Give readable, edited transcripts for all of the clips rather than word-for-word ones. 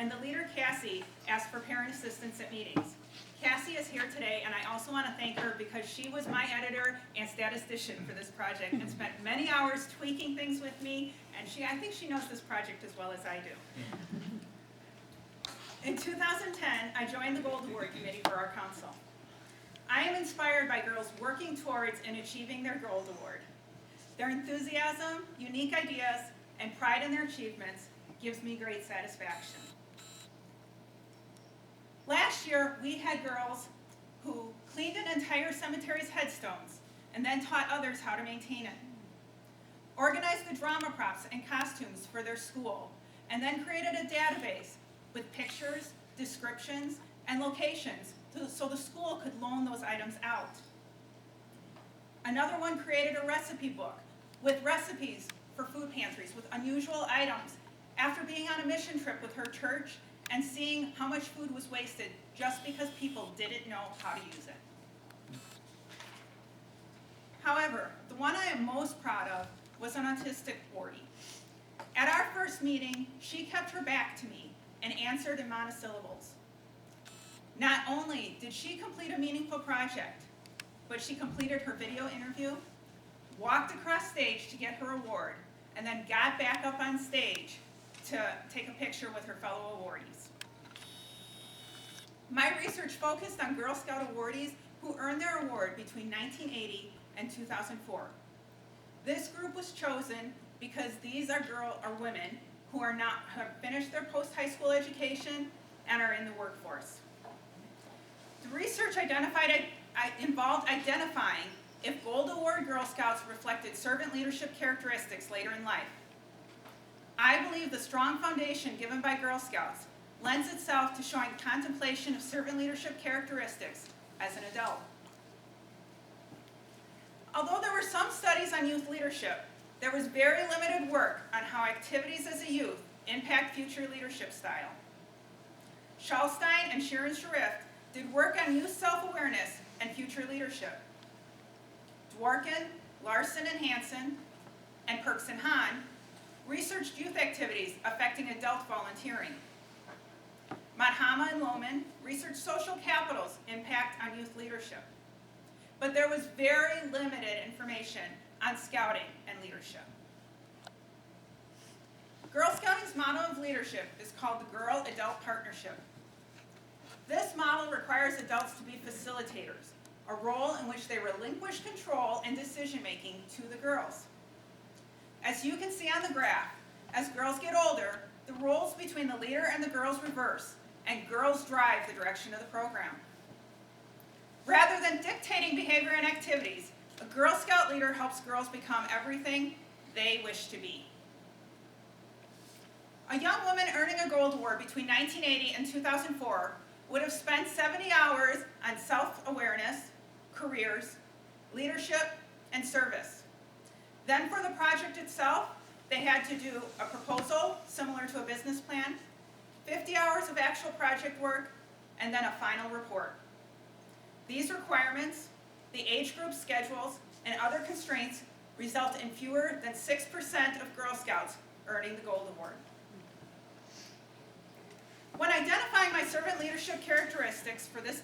and the leader, Cassie, asked for parent assistance at meetings. Cassie is here today, and I also want to thank her because she was my editor and statistician for this project and spent many hours tweaking things with me, and I think she knows this project as well as I do. In 2010, I joined the Gold Award Committee for our council. I am inspired by girls working towards and achieving their Gold Award. Their enthusiasm, unique ideas, and pride in their achievements gives me great satisfaction. Last year, we had girls who cleaned an entire cemetery's headstones and then taught others how to maintain it. Organized the drama props and costumes for their school, and then created a database with pictures, descriptions, and locations so the school could loan those items out. Another one created a recipe book with recipes for food pantries with unusual items after being on a mission trip with her church and seeing how much food was wasted just because people didn't know how to use it. However, the one I am most proud of was an autistic wardie. At our first meeting, she kept her back to me and answered in monosyllables. Not only did she complete a meaningful project, but she completed her video interview, walked across stage to get her award, and then got back up on stage to take a picture with her fellow awardees. My research focused on Girl Scout awardees who earned their award between 1980 and 2004. This group was chosen because these are women who have finished their post-high school education and are in the workforce. The research involved identifying if Gold Award Girl Scouts reflected servant leadership characteristics later in life. I believe the strong foundation given by Girl Scouts lends itself to showing contemplation of servant leadership characteristics as an adult. Although there were some studies on youth leadership, there was very limited work on how activities as a youth impact future leadership style. Schallstein and Sharon Shrift did work on youth self-awareness and future leadership. Dworkin, Larson and Hansen, and Perks and Hahn researched youth activities affecting adult volunteering. Madhama and Lohman researched social capital's impact on youth leadership. But there was very limited information on scouting and leadership. Girl Scouting's model of leadership is called the Girl-Adult Partnership. This model requires adults to be facilitators, a role in which they relinquish control and decision-making to the girls. As you can see on the graph, as girls get older, the roles between the leader and the girls reverse, and girls drive the direction of the program. Rather than dictating behavior and activities, a Girl Scout leader helps girls become everything they wish to be. A young woman earning a Gold Award between 1980 and 2004 would have spent 70 hours on self-awareness, careers, leadership, and service. Then for the project itself, they had to do a proposal similar to a business plan, 50 hours of actual project work, and then a final report. These requirements, the age group schedules, and other constraints result in fewer than 6% of Girl Scouts earning the Gold Award. When identifying my servant leadership characteristics for this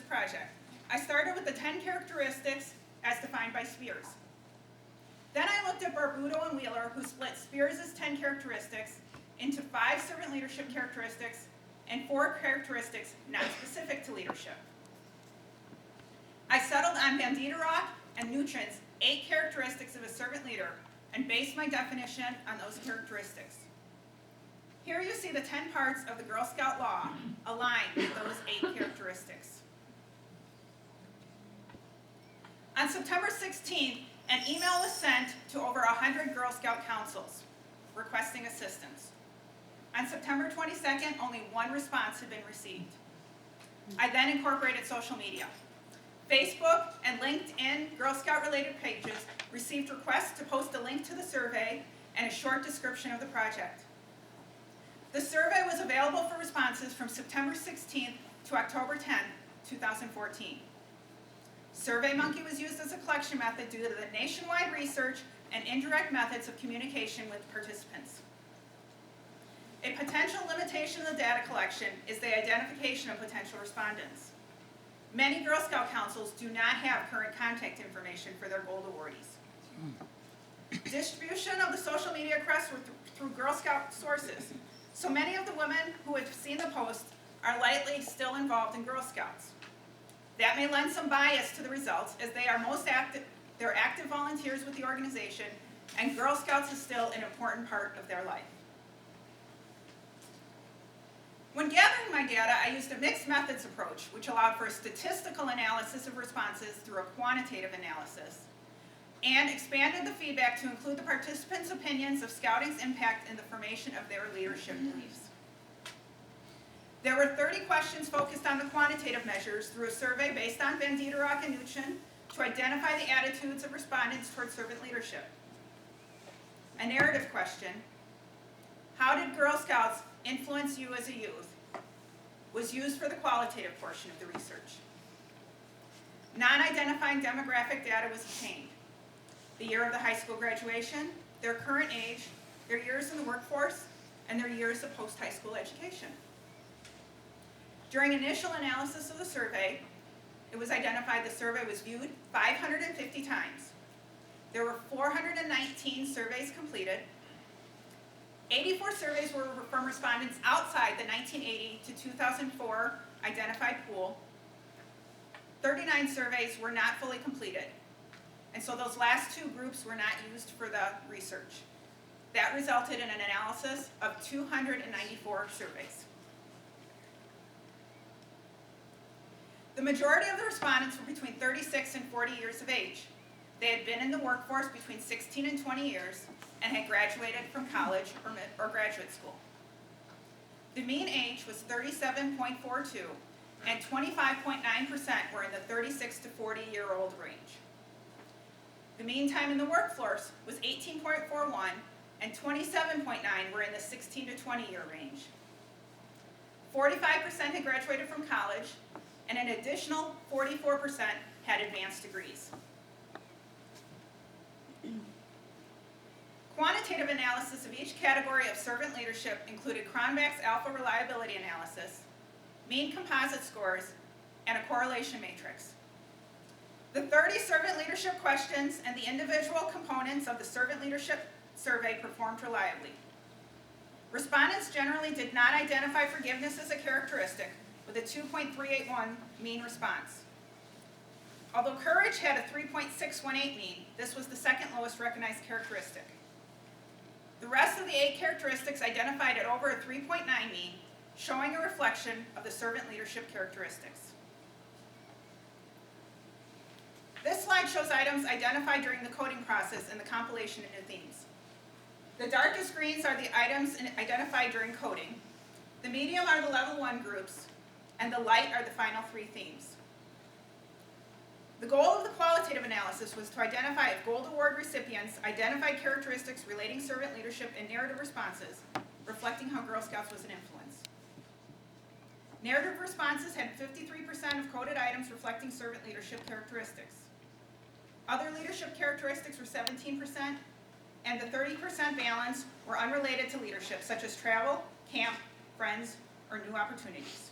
project, I started with the 10 characteristics as defined by Spears. Then I looked at Barbuto and Wheeler, who split Spears' 10 characteristics into 5 servant leadership characteristics and 4 characteristics not specific to leadership. I settled on Van Diederock and Neutron's 8 characteristics of a servant leader and based my definition on those characteristics. Here you see the 10 parts of the Girl Scout law aligned with those 8 characteristics. On September 16th, an email was sent to over 100 Girl Scout councils requesting assistance. On September 22nd, only 1 response had been received. I then incorporated social media. Facebook and LinkedIn Girl Scout-related pages received requests to post a link to the survey and a short description of the project. The survey was available for responses from September 16th to October 10th, 2014. SurveyMonkey was used as a collection method due to the nationwide research and indirect methods of communication with participants. A potential limitation of the data collection is the identification of potential respondents. Many Girl Scout councils do not have current contact information for their gold awardees. Distribution of the social media crest were through Girl Scout sources. So many of the women who have seen the post are likely still involved in Girl Scouts. That may lend some bias to the results, as they are they're active volunteers with the organization, and Girl Scouts is still an important part of their life. When gathering my data, I used a mixed methods approach, which allowed for a statistical analysis of responses through a quantitative analysis, and expanded the feedback to include the participants' opinions of Scouting's impact in the formation of their leadership beliefs. There were 30 questions focused on the quantitative measures through a survey based on Van Dieterach and Nuchin to identify the attitudes of respondents toward servant leadership. A narrative question: how did Girl Scouts influence you as a youth? Was used for the qualitative portion of the research. Non-identifying demographic data was obtained: the year of the high school graduation, their current age, their years in the workforce, and their years of post-high school education. During initial analysis of the survey, it was identified the survey was viewed 550 times. There were 419 surveys completed. 84 surveys were from respondents outside the 1980 to 2004 identified pool. 39 surveys were not fully completed, and so those last two groups were not used for the research. That resulted in an analysis of 294 surveys. The majority of the respondents were between 36 and 40 years of age. They had been in the workforce between 16 and 20 years and had graduated from college or graduate school. The mean age was 37.42, and 25.9% were in the 36 to 40-year-old range. The mean time in the workforce was 18.41, and 27.9 were in the 16 to 20-year range. 45% had graduated from college, and an additional 44% had advanced degrees. Quantitative analysis of each category of servant leadership included Cronbach's alpha reliability analysis, mean composite scores, and a correlation matrix. The 30 servant leadership questions and the individual components of the servant leadership survey performed reliably. Respondents generally did not identify forgiveness as a characteristic, with a 2.381 mean response. Although courage had a 3.618 mean, this was the second lowest recognized characteristic. The rest of the 8 characteristics identified at over a 3.9 mean, showing a reflection of the servant leadership characteristics. This slide shows items identified during the coding process and the compilation of new themes. The darkest greens are the items identified during coding. The medium are the level 1 groups, and the light are the final 3 themes. The goal of the qualitative analysis was to identify if Gold Award recipients identified characteristics relating servant leadership in narrative responses, reflecting how Girl Scouts was an influence. Narrative responses had 53% of coded items reflecting servant leadership characteristics. Other leadership characteristics were 17%, and the 30% balance were unrelated to leadership, such as travel, camp, friends, or new opportunities.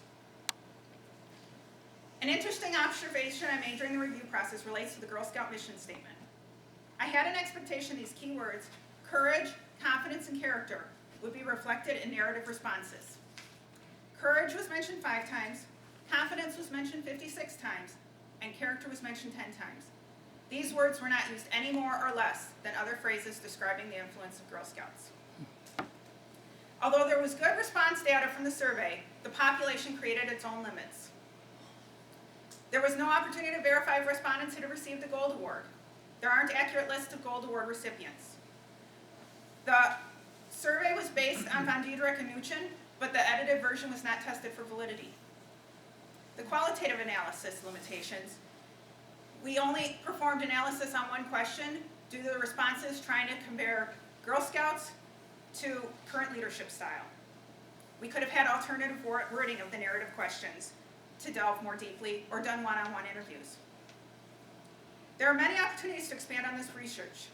An interesting observation I made during the review process relates to the Girl Scout mission statement. I had an expectation these key words, courage, confidence, and character, would be reflected in narrative responses. Courage was mentioned 5 times, confidence was mentioned 56 times, and character was mentioned 10 times. These words were not used any more or less than other phrases describing the influence of Girl Scouts. Although there was good response data from the survey, the population created its own limits. There was no opportunity to verify if respondents had received the Gold Award. There aren't accurate lists of Gold Award recipients. The survey was based on Van Dieterach and Nuchin, but the edited version was not tested for validity. The qualitative analysis limitations. We only performed analysis on 1 question due to the responses trying to compare Girl Scouts to current leadership style. We could have had alternative wording of the narrative questions to delve more deeply, or done one-on-one interviews. There are many opportunities to expand on this research.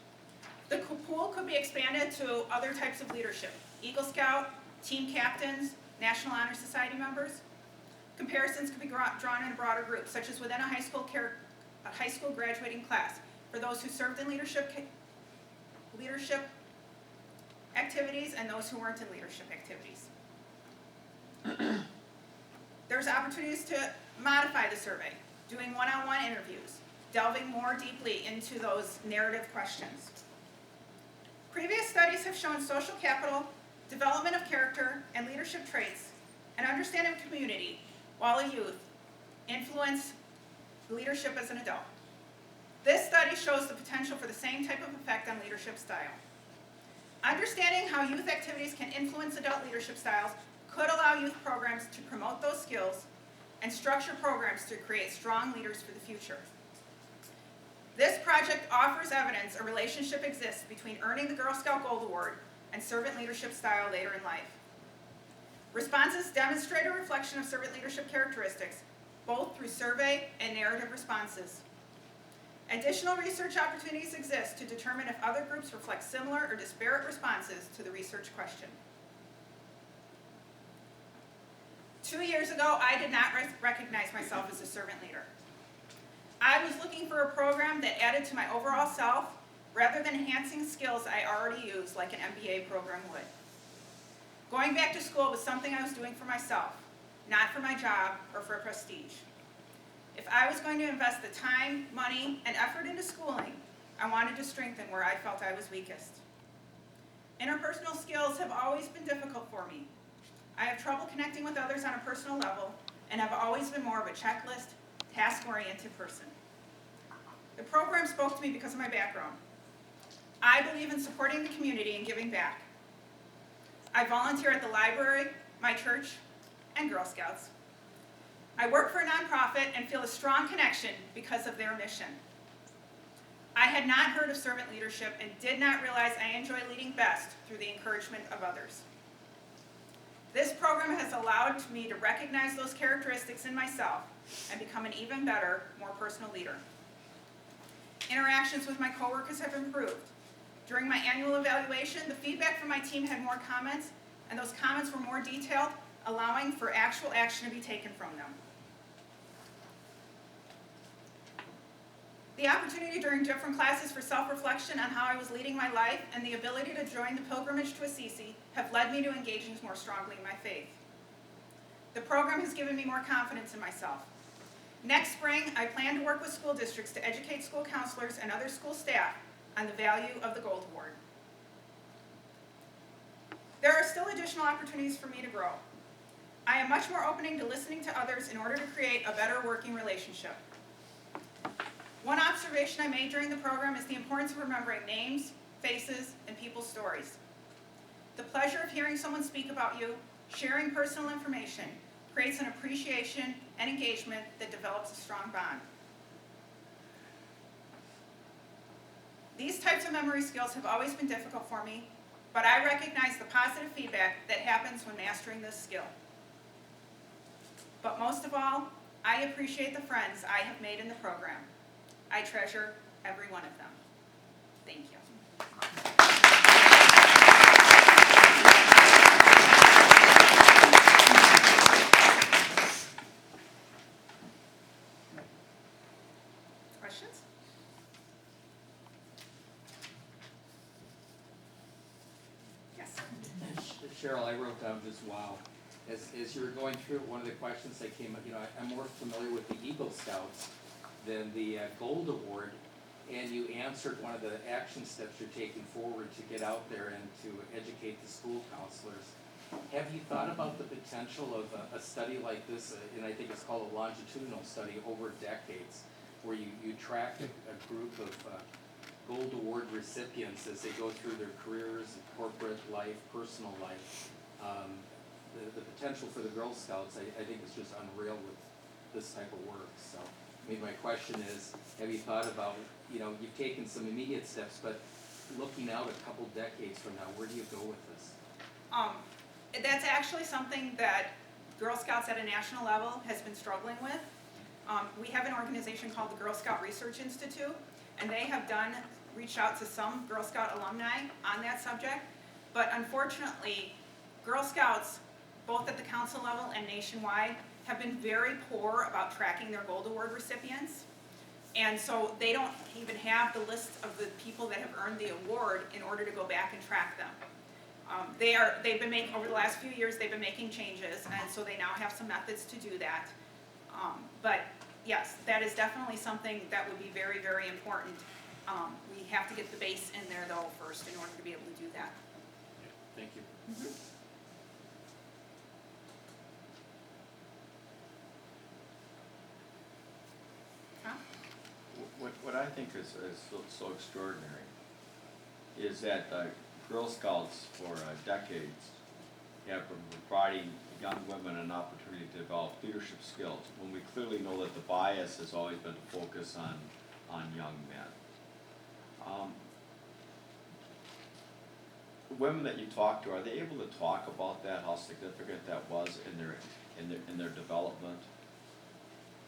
The pool could be expanded to other types of leadership: Eagle Scout, team captains, National Honor Society members. Comparisons could be drawn in a broader group, such as within a high school graduating class, for those who served in leadership activities and those who weren't in leadership activities. There's opportunities to modify the survey, doing one-on-one interviews, delving more deeply into those narrative questions. Previous studies have shown social capital, development of character, and leadership traits, and understanding of community while a youth influence leadership as an adult. This study shows the potential for the same type of effect on leadership style. Understanding how youth activities can influence adult leadership styles could allow youth programs to promote those skills and structure programs to create strong leaders for the future. This project offers evidence a relationship exists between earning the Girl Scout Gold Award and servant leadership style later in life. Responses demonstrate a reflection of servant leadership characteristics, both through survey and narrative responses. Additional research opportunities exist to determine if other groups reflect similar or disparate responses to the research question. 2 years ago, I did not recognize myself as a servant leader. I was looking for a program that added to my overall self rather than enhancing skills I already use like an MBA program would. Going back to school was something I was doing for myself, not for my job or for prestige. If I was going to invest the time, money, and effort into schooling, I wanted to strengthen where I felt I was weakest. Interpersonal skills have always been difficult for me. I have trouble connecting with others on a personal level, and have always been more of a checklist, task-oriented person. The program spoke to me because of my background. I believe in supporting the community and giving back. I volunteer at the library, my church, and Girl Scouts. I work for a nonprofit and feel a strong connection because of their mission. I had not heard of servant leadership and did not realize I enjoy leading best through the encouragement of others. This program has allowed me to recognize those characteristics in myself and become an even better, more personal leader. Interactions with my coworkers have improved. During my annual evaluation, the feedback from my team had more comments, and those comments were more detailed, allowing for actual action to be taken from them. The opportunity during different classes for self-reflection on how I was leading my life and the ability to join the pilgrimage to Assisi have led me to engaging more strongly in my faith. The program has given me more confidence in myself. Next spring, I plan to work with school districts to educate school counselors and other school staff on the value of the Gold Award. There are still additional opportunities for me to grow. I am much more open to listening to others in order to create a better working relationship. One observation I made during the program is the importance of remembering names, faces, and people's stories. The pleasure of hearing someone speak about you, sharing personal information, creates an appreciation and engagement that develops a strong bond. These types of memory skills have always been difficult for me, but I recognize the positive feedback that happens when mastering this skill. But most of all, I appreciate the friends I have made in the program. I treasure every one of them. Thank you. Questions? Yes. Cheryl, I wrote down just wow. As you were going through it, one of the questions that came up, I'm more familiar with the Eagle Scouts than the Gold Award, and you answered one of the action steps you're taking forward to get out there and to educate the school counselors. Have you thought about the potential of a study like this, and I think it's called a longitudinal study over decades, where you track a group of Gold Award recipients as they go through their careers, corporate life, personal life. The potential for the Girl Scouts, I think, is just unreal with this type of work. So, I mean, my question is, have you thought about, you've taken some immediate steps, but looking out a couple decades from now, where do you go with this? That's actually something that Girl Scouts at a national level has been struggling with. We have an organization called the Girl Scout Research Institute, and they have reached out to some Girl Scout alumni on that subject, but unfortunately, Girl Scouts, both at the council level and nationwide, have been very poor about tracking their Gold Award recipients. And so they don't even have the list of the people that have earned the award in order to go back and track them. They've been making, over the last few years, they've been making changes, and so they now have some methods to do that. But yes, that is definitely something that would be very, very important. We have to get the base in there though first in order to be able to do that. Thank you. Mm-hmm. Huh? What I think is so extraordinary is that Girl Scouts for decades have been providing young women an opportunity to develop leadership skills, when we clearly know that the bias has always been to focus on young men. The women that you talk to, are they able to talk about that, how significant that was in their development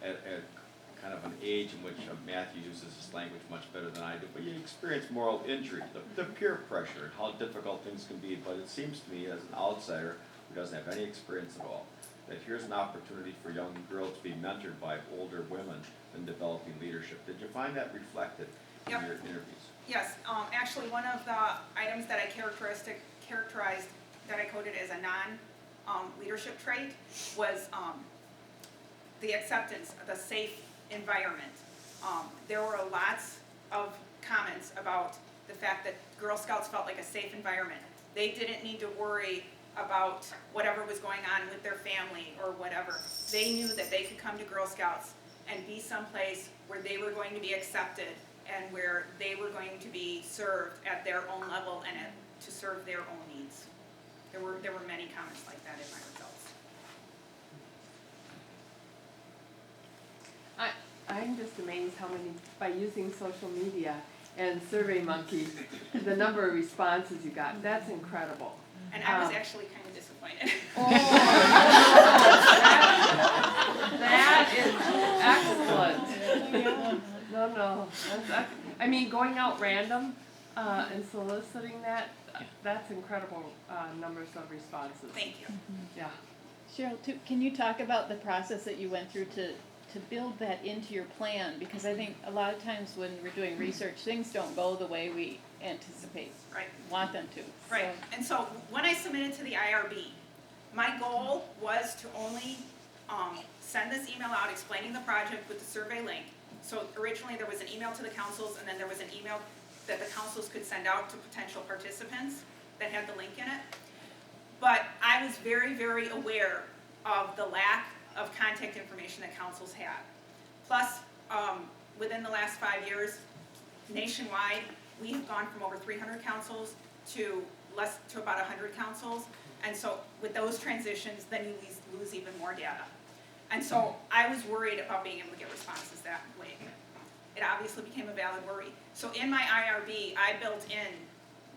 at kind of an age in which Matthew uses his language much better than I do, but you experience moral injury, the peer pressure, and how difficult things can be. But it seems to me, as an outsider who doesn't have any experience at all, that here's an opportunity for young girls to be mentored by older women in developing leadership. Did you find that reflected in your interviews? Yes, actually one of the items that I characterized, that I coded as a non-leadership trait was the acceptance, the safe environment. There were lots of comments about the fact that Girl Scouts felt like a safe environment. They didn't need to worry about whatever was going on with their family or whatever. They knew that they could come to Girl Scouts and be someplace where they were going to be accepted and where they were going to be served at their own level and to serve their own needs. There were many comments like that in my results. I'm just amazed how many, by using social media and SurveyMonkey, the number of responses you got. That's incredible. And I was actually kind of disappointed. Oh, that is excellent. No, I mean, going out random and soliciting that, that's incredible numbers of responses. Thank you. Yeah. Cheryl, can you talk about the process that you went through to build that into your plan? Because I think a lot of times when we're doing research, things don't go the way we anticipate, Right. want them to. Right. And so when I submitted to the IRB, my goal was to only send this email out explaining the project with the survey link. So originally there was an email to the councils, and then there was an email that the councils could send out to potential participants that had the link in it. But I was very, very aware of the lack of contact information that councils had. Plus, within the last 5 years, nationwide, we have gone from over 300 councils to about 100 councils. And so with those transitions, then you lose even more data. And so I was worried about being able to get responses that way. It obviously became a valid worry. So in my IRB, I built in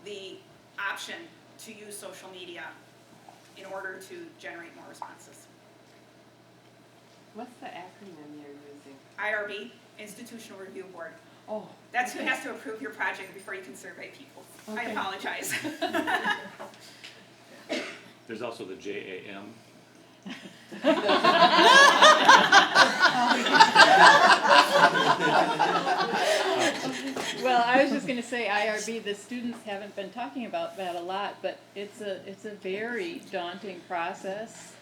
the option to use social media in order to generate more responses. What's the acronym you're using? IRB, Institutional Review Board. Oh. That's who has to approve your project before you can survey people. I Okay. apologize. There's also the JAM. Well, I was just going to say IRB, the students haven't been talking about that a lot, but it's a very daunting process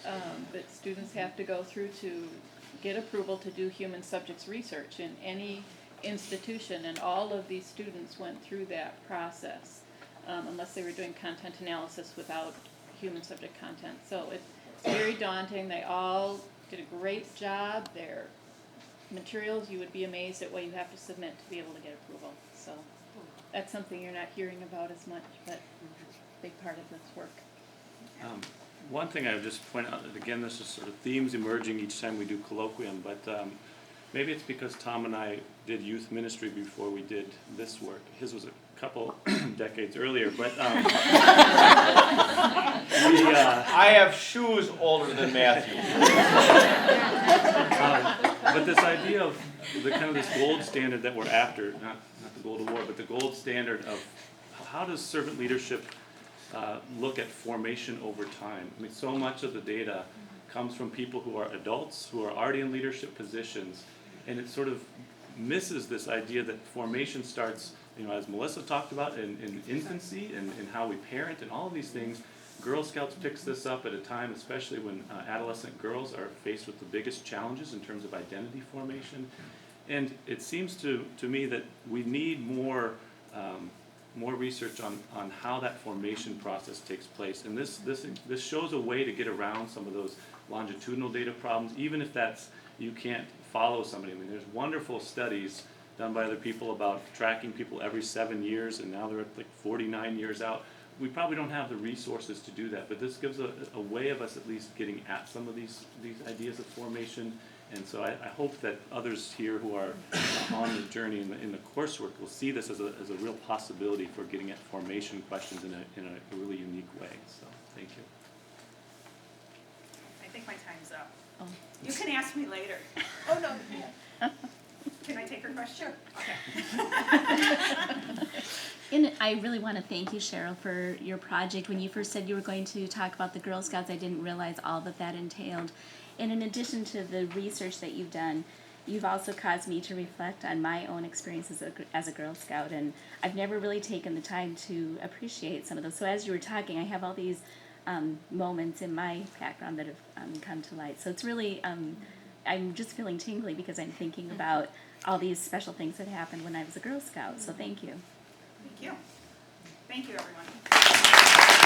that students have to go through to get approval to do human subjects research in any institution, and all of these students went through that process, unless they were doing content analysis without human subject content. So it's very daunting. They all did a great job. Their materials, you would be amazed at what you have to submit to be able to get approval. So that's something you're not hearing about as much, but it's a big part of this work. One thing I would just point out, and again, this is sort of themes emerging each time we do colloquium, but maybe it's because Tom and I did youth ministry before we did this work. His was a couple decades earlier, but I have shoes older than Matthew. but this idea of the kind of this gold standard that we're after, not the gold award, but the gold standard of how does servant leadership look at formation over time. I mean, so much of the data comes from people who are adults, who are already in leadership positions, and it sort of misses this idea that formation starts, you know, as Melissa talked about, in infancy and how we parent and all of these things. Girl Scouts picks this up at a time, especially when adolescent girls are faced with the biggest challenges in terms of identity formation. And it seems to me that we need more research on how that formation process takes place. And this shows a way to get around some of those longitudinal data problems, even if that's, you can't follow somebody. I mean, there's wonderful studies done by other people about tracking people every 7 years, and now they're at like 49 years out. We probably don't have the resources to do that, but this gives a way of us at least getting at some of these ideas of formation. And so I hope that others here who are on the journey in the coursework will see this as a real possibility for getting at formation questions in a really unique way. So thank you. I think my time's up. Oh. You can ask me later. Oh, no. Can I take her question? Sure. Okay. And I really want to thank you, Cheryl, for your project. When you first said you were going to talk about the Girl Scouts, I didn't realize all that entailed. And in addition to the research that you've done, you've also caused me to reflect on my own experiences as a Girl Scout. And I've never really taken the time to appreciate some of those. So as you were talking, I have all these moments in my background that have come to light. So it's really, I'm just feeling tingly because I'm thinking about all these special things that happened when I was a Girl Scout. So thank you. Thank you. Thank you, everyone.